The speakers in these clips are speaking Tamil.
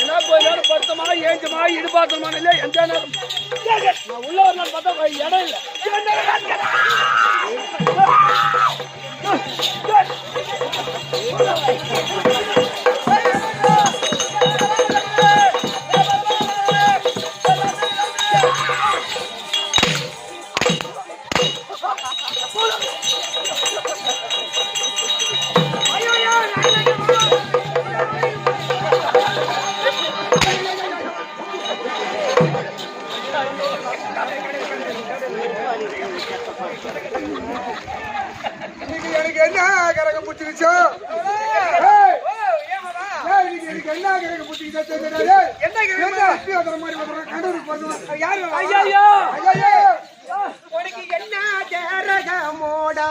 என்ன போய் நேரம் படுத்தமா ஏஞ்சமா இடுபாத்தமா இல்ல எந்த நேரம் நான் உள்ள ஒரு நாள் பார்த்தா இடம் இல்லை. எனக்கு என்ன கரக புடிச்சிருச்சோ என்ன கரக புடிச்சிருச்சோ என்ன மாதிரி உனக்கு என்ன கரகமோடா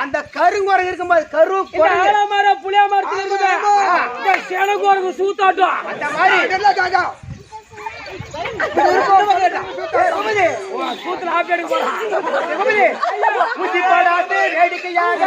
அந்த கருங்குரங்கு இருக்கும்போது கரு புளியா மரத்துல சூத்தாட்டம் அந்த மாதிரி சூத்துல ஆப்பிடு வேடிக்கையாக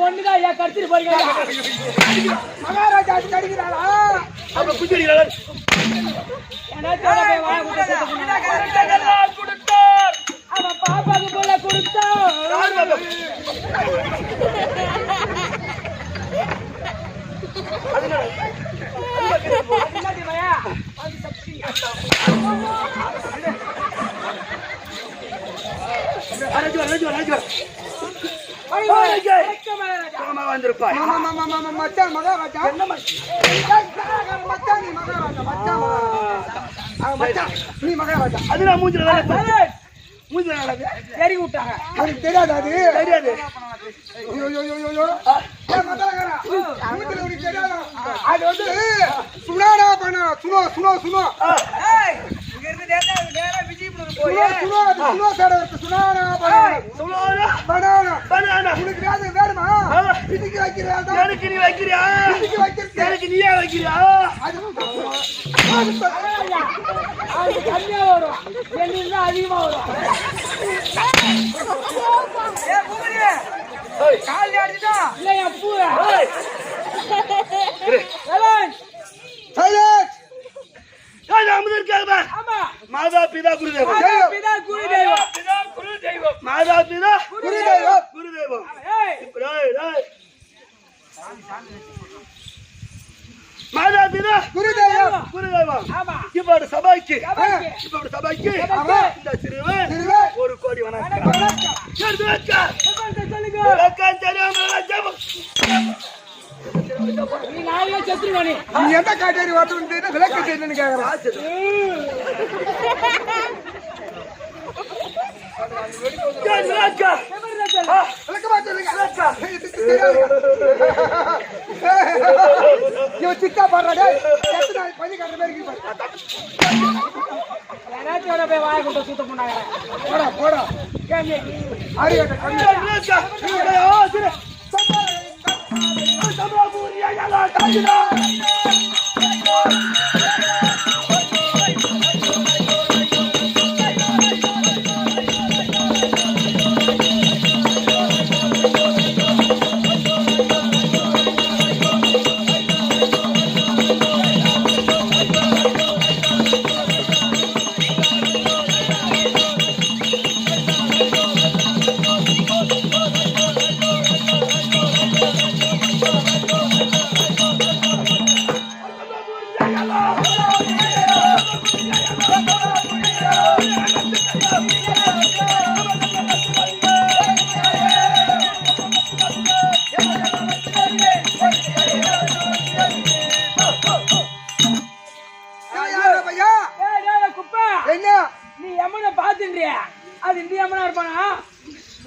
ஒண்ணுதான் ஐயா கடிச்சிட்டு போறீங்க மகாராஜா கடிக்கிறாளா அப்ப குடிக்கிறாளா கொடுத்தார் அவன் பாப்பாக்கு போல கொடுத்தான் வந்திருப்பாய் மச்சான் மகாராஜா நீ மகாராஜா அது நான் மூஞ்சில சரி விட்டாங்க எனக்கு தெரியாது அது தெரியாது அது வந்து சுனாடா பண்ண சுனோ சுனோ சுனோ கம்மியா வரும் அதிகமா வரும் கால் அடிச்சுட்டா இல்லையா பூ மாதா பிதா குரு தெய்வம் பிதா குரு தெய்வம் குரு தெய்வம் மாதா பிதா குரு தெய்வம் குரு தெய்வம் மாதா பிதா குரு தெய்வம் குரு தெய்வம் ஆமா இப்போட சபைக்கு சபைக்கு இந்த சிறுவன் 1 கோடி வணக்கம் நீ நாளைக்கு செத்துருவானே நீ எந்த காட்டேரி வாட்டு விளக்கு செய்யணும்னு கேக்குறான் விளக்க மாட்டேன் சிக்கா பாடுறாடே பண்ணி காட்டுற மாதிரி யாராச்சும் போய் வாய கொண்டு சுத்தம் பண்ணாங்க போடா போடா நீ எம்மனை பாத்துன்றிய அது இந்த எம்மனா இருப்பானா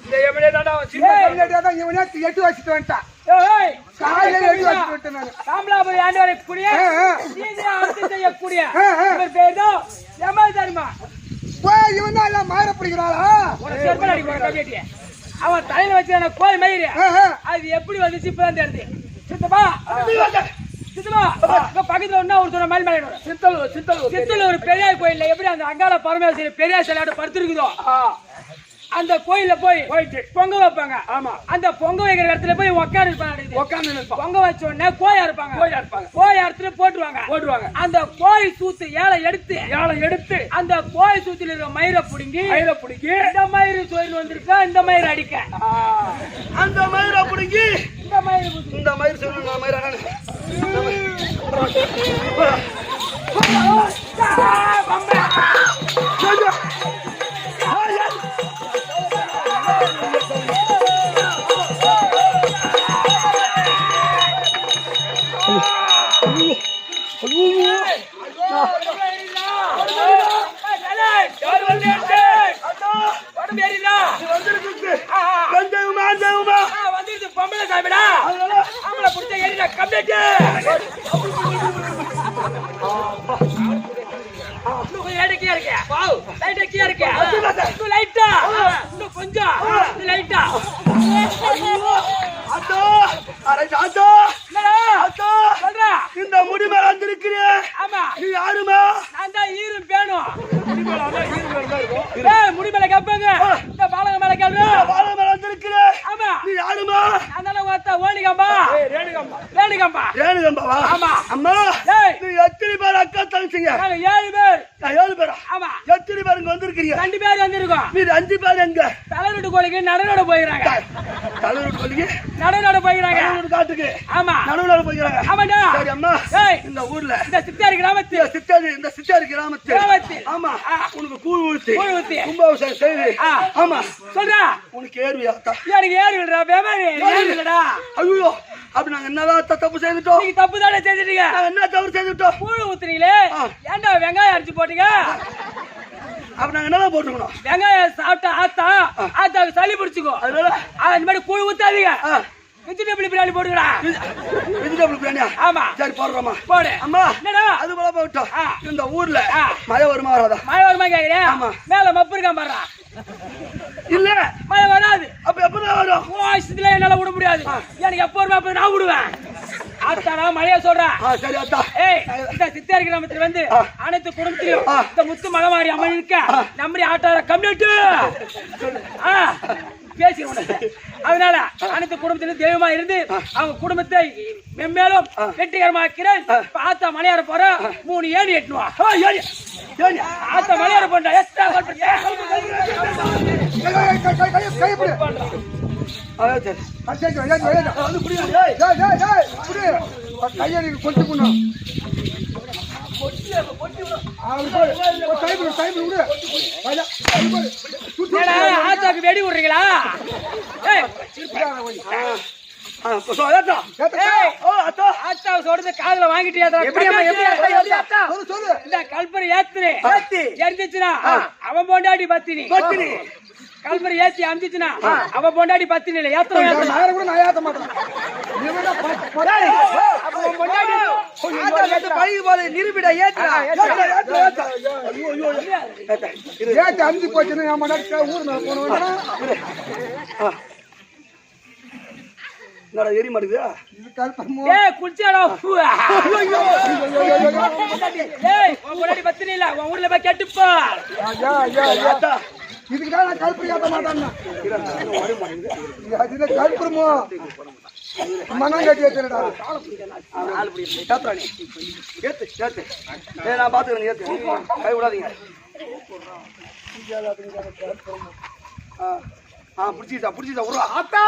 இந்த எமனே தாடா எட்டு வச்சுட்டு வந்துட்டான் ஏய் காலையில எட்டு வச்சுட்டு வந்துட்டேன் நான் ராமலாபுரி ஆண்டவரை கூடிய நீதியை அர்த்தம் செய்யக்கூடிய இவர் பேர் தான் யமதர்மா போய் இவன் தான் எல்லாம் மாற பிடிக்கிறாளா உனக்கு செருப்பால் அடி போற கம்மிட்டிய அவன் தலையில வச்சு கோயில் மயிறு அது எப்படி வந்துச்சு இப்பதான் தெரியுது சித்தப்பா சித்தப்பா இங்க பக்கத்துல ஒண்ணா ஒரு தூரம் மயில் மலை சித்தல் ஒரு பெரியார் கோயில்ல எப்படி அந்த அங்காள பரமேஸ்வரி பெரியார் சிலையோட படுத்திருக்குதோ அந்த கோயில்ல போயிட்டு பொங்க வைப்பாங்க. ஆமா, அந்த பொங்க வைக்கிற இடத்துல போய் உட்காந்து பொங்க வச்ச உடனே கோயா இருப்பாங்க. கோயா இடத்துல போட்டுருவாங்க. அந்த கோய் சூத்து ஏழை எடுத்து அந்த கோய் சூத்துல இருக்க மயிரை புடுங்கி இந்த மயிறு சோயில் வந்திருக்கா இந்த மயிறு அடிக்க அந்த மயிரை புடுங்கி இந்த மயிறு சொல்லணும் மயிர பொம்பளை சாப்பிடா அவங்கள பிடிச்ச ஏறினா கம்ப்ளீட் இந்த முடி மேல வந்திருக்கிறேன். ஆமா, நீ யாருமா? நான் தான் ஈரும் பேணும். ஏய் முடி மேல கேப்பாங்க இந்த பாலக மேல கேளு வாழ மேல வந்திருக்கிற ஆமா நீ யாருமா அந்தால வாத்தா ஓணிகம்பா ரேணுகம்பா ரேணுகம்பாவா ஆமா அம்மா ஏய் நீ எத்தனை பேர் அக்கா தங்கச்சிங்க நாங்க 7 பேர் நான் 7 பேரா ஆமா எத்தனை பேர் இங்க வந்திருக்கீங்க 2 பேர் வந்திருக்கோம் மீது 5 பேர் எங்க தலைநடு கோழிக்கு நடனோட போயிறாங்க தலைவர் கொல்லிக்கு நடனோட போயிறாங்க தலைவர் காட்டுக்கு ஆமா நடுவுல போய்க்கிறாங்க ஆமாடா சரி அம்மா ஏய் இந்த ஊர்ல இந்த சித்தாரி கிராமத்தில் இந்த சித்தாரி கிராமத்தில் ஆமா உனக்கு கூழ் ஊத்தி கும்பாபிஷேகம் செய்து ஆமா சொல்றா உனக்கு ஏறுவியா எனக்கு ஏறு விடுறா வேமாரி ஏறு இல்லடா ஐயோ அப்ப நாங்க என்னதான் தப்பு செய்துட்டோம் நீங்க தப்பு தானே செஞ்சிட்டீங்க நாங்க என்ன தவறு செய்துட்டோம் கூழ் ஊத்துறீங்களே ஏன்டா வெங்காயம் அரைச்சு போட்டீங்க அப்ப நாங்க என்னதான் போட்டுக்கணும் வெங்காயம் சாப்பிட்டா ஆத்தாவுக்கு சளி பிடிச்சுக்கோ அதனால அந்த மாதிரி கூழ் ஊத்தாதீங்க வெஜிடபிள் பிரியாணி போடுங்கடா வெஜிடபிள் பிரியாணியா ஆமா சரி போடுறோமா போடு அம்மா என்னடா அது போல போட்டோம் இந்த ஊர்ல மழை வருமா வராதா மழை வருமா கேக்குறேன் ஆமா மேல மப்பு இருக்கான் பாடுறா இல்ல மழை வராது அப்ப எப்பதான் வரும் வாசத்துல என்னால விட முடியாது எனக்கு எப்ப வருமா அப்ப நான் விடுவேன் ஆத்தாடா மழையா சொல்றேன் சரி அத்தா ஏய் இந்த சித்தாரி கிராமத்துல வந்து அனைத்து குடும்பத்திலும் இந்த முத்து மலைமாரி அம்மன் இருக்க நம்முடைய ஆட்டார கம்யூனிட்டி பேசிடுவோம் அதனால அனைத்து குடும்பத்திலும் தெய்வமா இருந்து அவங்க குடும்பத்தை மென்மேலும் வெற்றிகரமாக்கிறேன் ஆத்தா மலையாற போற 3 ஏணி எட்டுவா ஆத்தா மலையாற போண்டா எக்ஸ்ட்ரா ஆத்தாக்கு வெடி விடுறீங்களா ஆத்தா சொல்றது காதுல வாங்கிட்டியா இந்த கல்பரை ஏத்துனே எரிஞ்சிச்சுனா அவன் பொண்டாடி பத்தினி கல்பரை ஏத்தி அமிச்சுனா அவன் பொண்டாடி பத்தினி இல்ல ஏத்த மாட்டேன் நிரூபிட ஏத்தி அஞ்சு போச்சுன்னா ஊர் போன எரி மாட்டுதா குளிச்சாடா பத்தினி இல்ல உன் ஊர்ல போய் கேட்டுப்பா இதுக்குதான் நான் கல்புரி ஏத்த மாட்டேன் கல்புரமோ மனம் கட்டி வச்சுடா நான் பாத்துக்கிறேன் ஏத்து கை விடாதீங்க புடிச்சிட்டா உருவா ஆத்தா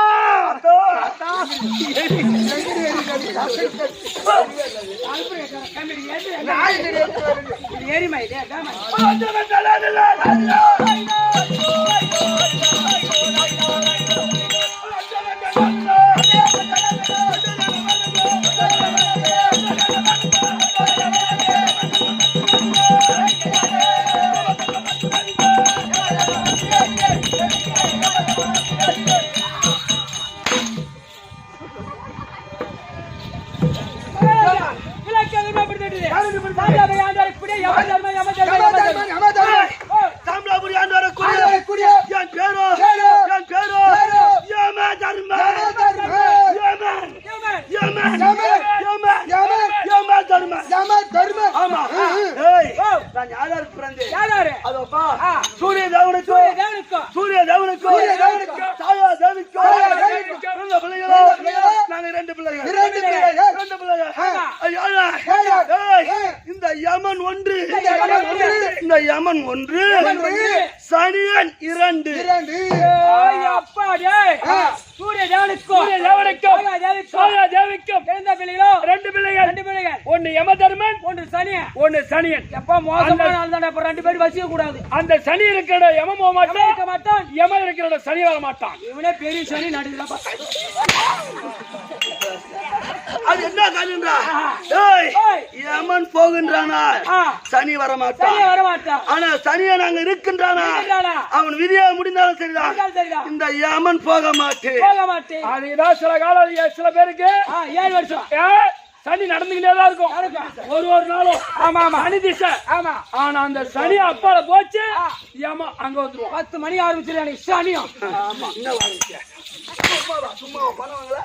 ஏறிமா சூரிய தேவனுக்கு நாங்க 2 பிள்ளைகள் இந்த யமன் ஒன்று சனியன் 2 சூரிய தேவனுக்கும் 2 பிள்ளைகள் ஒன்னு யமதர்மன் ஒன்னு சனியன் எப்ப மோசமான ஆள் தான் 2 பேர் வசிக்க கூடாது அந்த சனி இருக்கிற யம போக மாட்டான் யம இருக்கிற சனி வர மாட்டான் இவனே பெரிய சனி நடுவுல அது என்ன காரணம்டா யமன் போகின்றானா சனி வர மாட்டான் ஆனா சனியை நாங்க இருக்கின்றானா அவன் விதியா முடிந்தாலும் சரிதான் இந்த யமன் போக மாட்டேன் அதுதான் சில காலம் சில பேருக்கு 7 வருஷம் சனி நடந்துகிட்டே தான் இருக்கும் ஒரு நாளும் ஆமா சனி திசை ஆமா ஆனா அந்த சனி அப்பால போச்சு ஏமா அங்க வந்துருவோம் 10 மணி ஆரம்பிச்சிரு எனக்கு சனியும் ஆமா என்ன வாங்கிக்க சும்மா பண்ணுவாங்களா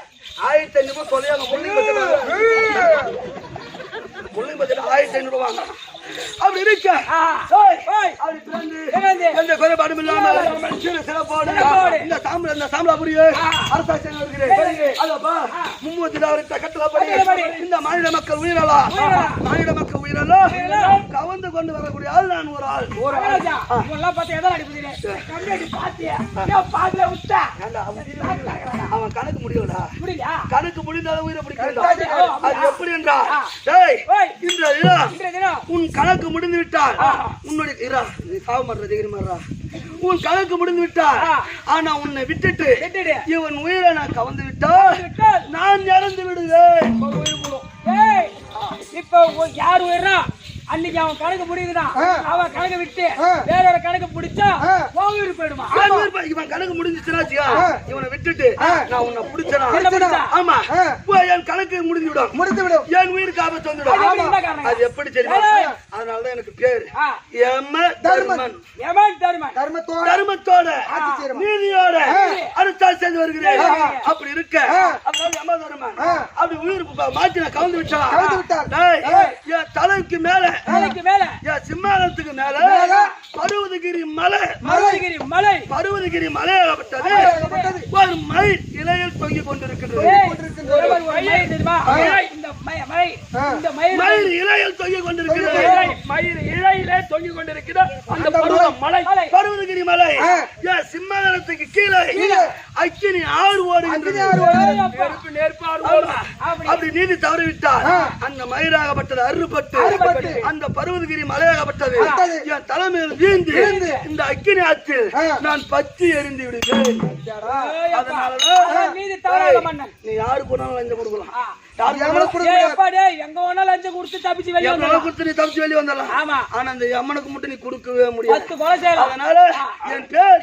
1500 சொல்லியாங்க முள்ளி பத்தில 1500 வாங்க அப்படி இருக்க அப்படி பிறந்து எந்த குறைபாடும் இல்லாம சிறப்போடு இந்த சாம்பலாபுரியை அரசாட்சி வருகிறேன். அதப்பா மும்மூர்த்தி கட்டளப்படி இந்த மாநில மக்கள் உயிரலாம் கவர்ந்து கொண்டு வரக்கூடிய ஆள் நான் ஒரு ஆள். அவன் கணக்கு முடியலடா, கணக்கு முடிந்தாலும் உயிரை பிடிக்க. அது எப்படி என்றால் உன் கணக்கு முடிந்து விட்டால் உன்னுடைய உன் கணக்கு முடிந்து விட்டால் ஆனா உன்னை விட்டுட்டு இவன் உயிரை நான் கவர்ந்து விட்டால் நான் இறந்து விடுவேன். இப்ப யார் உயிரா அன்னைக்கு அவன் கணக்கு முடியுதுதான், அவன் கணக்கு விட்டு வேற கணக்கு பிடிச்சா உயிர் போயிடுமா? இவன் கணக்கு முடிஞ்சிச்சுனா இவனை விட்டுட்டு நான் உன்னை பிடிச்சனா ஆமா என் கணக்கு முடிஞ்சு விடும், என் உயிருக்கு ஆபத்து வந்துடும். அது எப்படி தெரியுமா? அதனாலதான் எனக்கு பேரு தர்மத்தோட நீதியோட அரசாட்சி செய்து வருகிறேன். அப்படி இருக்க யம தர்மன் அப்படி உயிர் மாற்றி நான் கலந்து விட்டான். என் தலைக்கு மேல சிம்மானத்துக்கு மேல பருவதகிரி மலையாகப்பட்டது ஒரு மயில் இலையில் தொங்கிக் கொண்டிருக்கிறது. மயில் இலையில் தொங்கிக் கொண்டிருக்கிறது. அந்த பருவதகிரி மலை சிம்மானத்துக்கு கீழே அக்கினி ஆறு ஓடுகின்றது. அப்படி நீதி தவறிவிட்டால் அந்த மயிலாகப்பட்டது அறுபட்டு அந்த பருவதகிரி மலையாகப்பட்டது என் தலைமையில் வீழ்ந்து இந்த அக்கினி ஆற்றில் நான் பற்றி எரிந்து விடுவேன். அதனாலதான் நீ யாரு போனாலும் லஞ்சம் கொடுக்கலாம், எங்க வேணாலும் லஞ்சம் கொடுத்து தப்பிச்சு வெளியே வந்துடலாம். ஆனா அந்த அம்மனுக்கு மட்டும் நீ கொடுக்கவே முடியாது. அதனால என் பேர்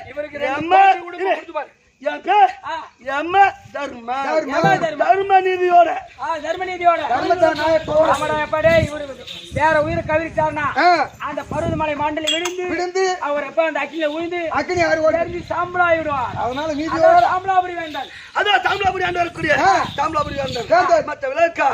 தர்ம நீதியோட வேற உயிரை கவிழ்த்தார்னா அந்த பருவமலை மண்டல விழுந்து அவர் எப்ப அந்த அக்கில விழுந்து சாம்பலாயிடுவார். அதனால நீதியோட சாம்பலாபுரி வேண்டாம். அதான் சாம்பலாபுரி ஆண்டு வரக்கூடிய சாம்பலாபுரி வேண்டாம். மற்ற விளக்கா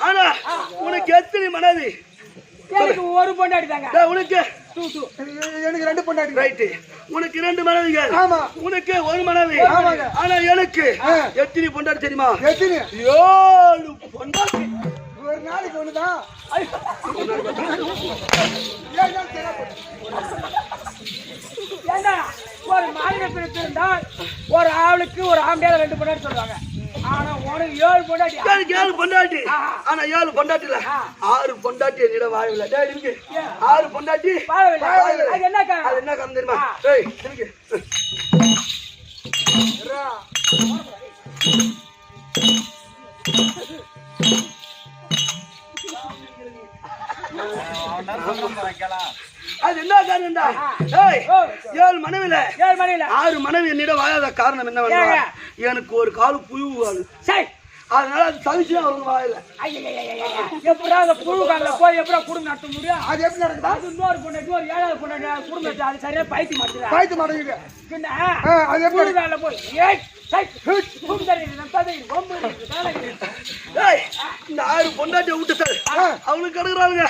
ஆனா உனக்கு எத்தனை மனைவி? ஒரு பொண்டாடி தாங்க. உனக்கு எனக்கு 2 பொண்டாடி. ரைட்டு, உனக்கு 2 மனைவிகள், உனக்கு ஒரு மனைவி. ஆனா எனக்கு எத்தனை பொண்டாடி தெரியுமா? 7 பொண்டாடி. ஒரு நாளைக்கு ஒண்ணுதான். ஒரு மாநில பிரித்து இருந்தால் ஒரு ஆளுக்கு ஒரு ஆம்பளையால 2 பொண்டாடி சொல்றாங்க. ஆனா உனக்கு 7 பொண்டாட்டி. எனக்கு 7 பொண்டாட்டி. ஆனா 7 பொண்டாட்டில 6 பொண்டாட்டி என்னிடம் வாழவில்லை. 6 பொண்டாட்டி வாழவில்லை. அது என்ன காரணம் தெரியுமா? அது என்ன காரணம்டா? 7 மனைவில 6 மனைவி என்னிடம் வாழாத காரணம் என்ன? எனக்கு ஒரு காலு புழு காலு, அதனால அது தவிச்சு அவங்க வாழல. எப்படா அந்த புழு கால போய் எப்படா குடும்பம் நடத்த முடியும்? அது எப்படி நடக்குது? அது இன்னொரு பொண்ணு ஒரு 7வது பொண்ணு குடும்பம் அது சரியா பைத்தி மாட்டேங்குது. அது எப்படி கால போய் இந்த 6 பொண்டாட்டிய விட்டு சார் அவனுக்கு கிடக்குறாங்க.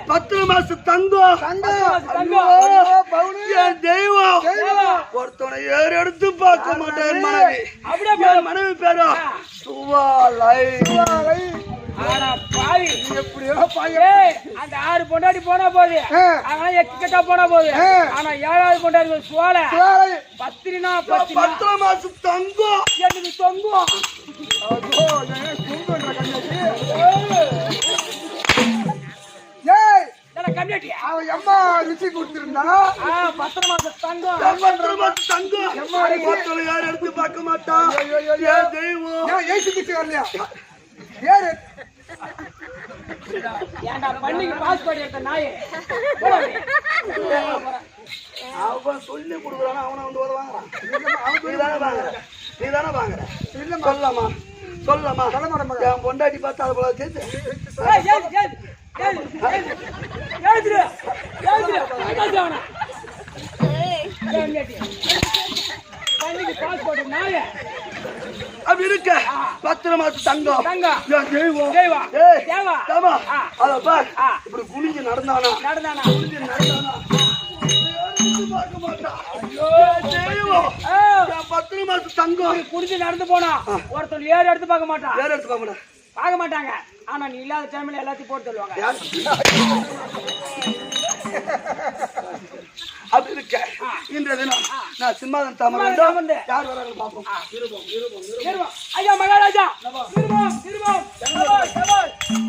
பத்திரி மாசம் தங்கம் தெய்வம் ஒருத்தனை ஏறு எடுத்து பார்க்க மாட்டேன். மனைவி பேரோ சுவாலை. அந்த 6 பொண்டாடி போனா போது, ஆனா எக்கட்டா போனா போது. ஆனா 7வது பொண்டாடி சுவாலை. பத்திரினா பத்திர மாசம் தங்கம் எனக்கு தொங்கும். கம்மியா கேட்டியா அவன் எம்மா ருச்சி கொடுத்திருந்தா 10 மாசம் தங்கம் தங்கம் யாரும் எடுத்து பார்க்க மாட்டான் ஏன் தெய்வம் ஏன் ஏசிக்கிச்சு வரலையா ஏறு ஏன்டா பள்ளிக்கு பாஸ்போர்ட் எடுத்த நாயே அவன் சொல்லி கொடுக்குறானா அவனை வந்து வாங்குறான் நீதானே வாங்குற சொல்லலாமா சொல்ல மாட்டேன் என் பொண்டாட்டி பார்த்து அது போல சேர்த்து பள்ளிக்கு பாஸ்போர்ட் நாயே அப்படி இருக்க 10 மாசம் தங்கம் தெய்வம் இப்படி குனிஞ்சு நடந்தானா தெய்வம் 10 மாசம் தங்கம் குடிச்சு நடந்து போனா ஒருத்தர் ஏறு எடுத்து பார்க்க மாட்டான் பார்க்க மாட்டாங்க ஆனா நீ இல்லாத டைம்ல எல்லாத்தையும் போட்டு சொல்லுவாங்க அப்படி இருக்க இன்றைய தினம் நான் சிம்மாதன் தாமரை யார் வராங்க பார்ப்போம் ஐயா மகாராஜா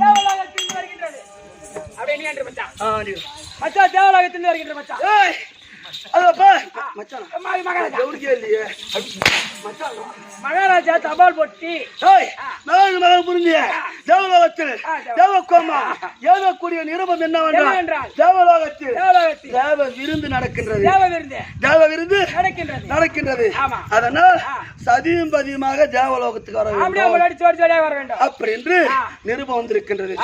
தேவலாகத்திலிருந்து வருகின்றது அப்படியே நீ என்று மச்சான் தேவலாகத்திலிருந்து வருகின்ற மச்சான் மகாராஜா தபால் போட்டி புரிஞ்சு தேவலோகத்தில் தேவக்கோமா ஏதக்கூடிய நிருபம் என்னவென்றால் தேவலோகத்தில் தேவ விருந்து நடக்கின்றது தேவ விருந்து நடக்கின்றது அதனால் சதியும் பதியுமாக தேவலோகத்துக்கு வர வேண்டும் அப்படி என்று நிருபம் வந்திருக்கின்றது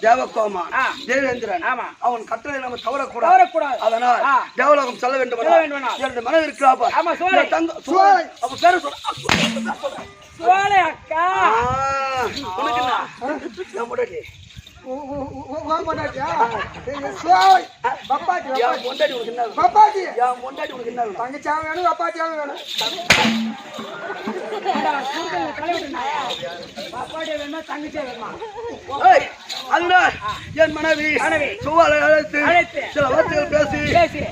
தேவக்கோமா தேவேந்திரன் அவன் கட்டளை நம்ம தவறக்கூடாது அதனால் தேவலோகம் செல்ல வேண்டும் இரண்டு மனைவி இருக்கிறாப்பா அக்கா என் மனைவி சுவாலை அழைத்து சில வார்த்தைகள் பேசி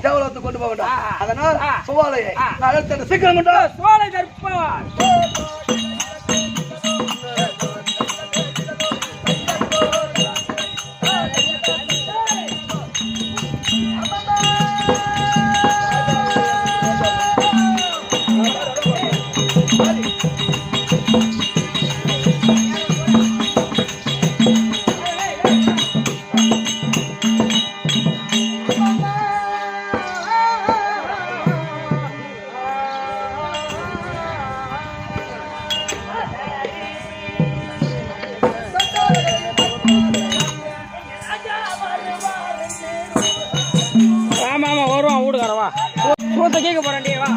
தேவலோகத்துக்கு கொண்டு போக வேண்டும் அதனால் சுவாலையை அழைத்து சீக்கிரம் சுவாலை தற்பார் வருவான் வீடுக்காரவா சூத்த கேட்க போறேன்டே வா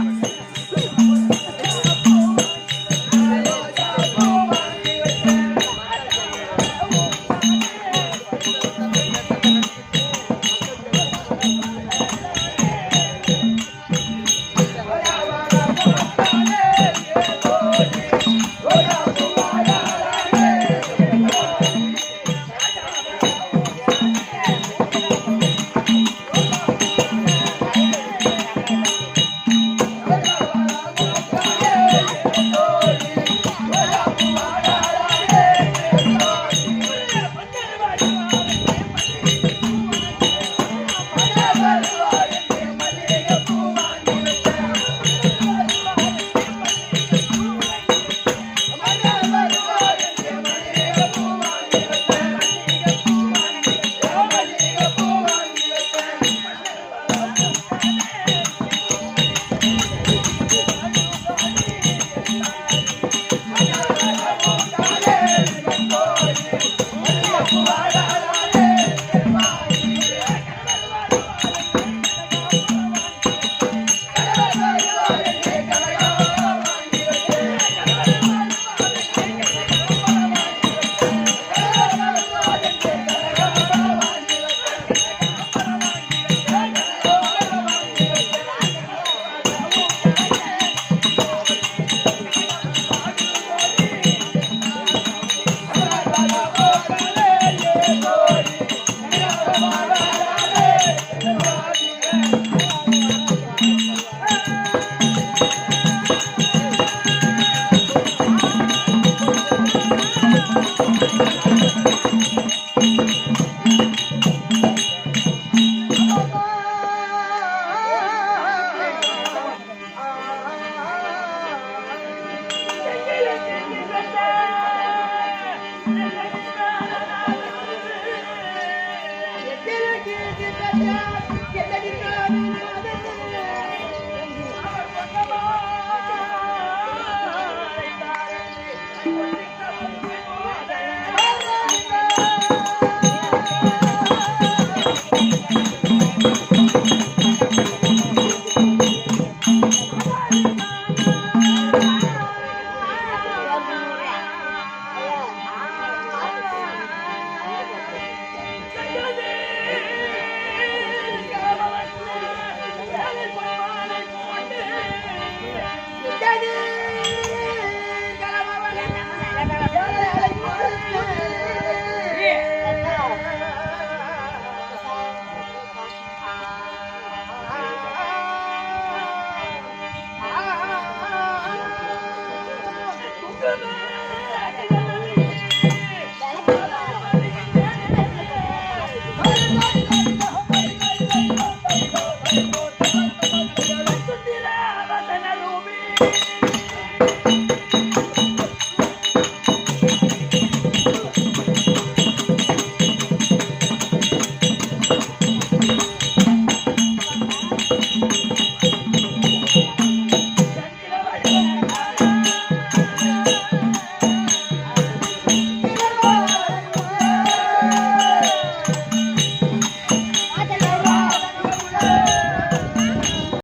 Come on.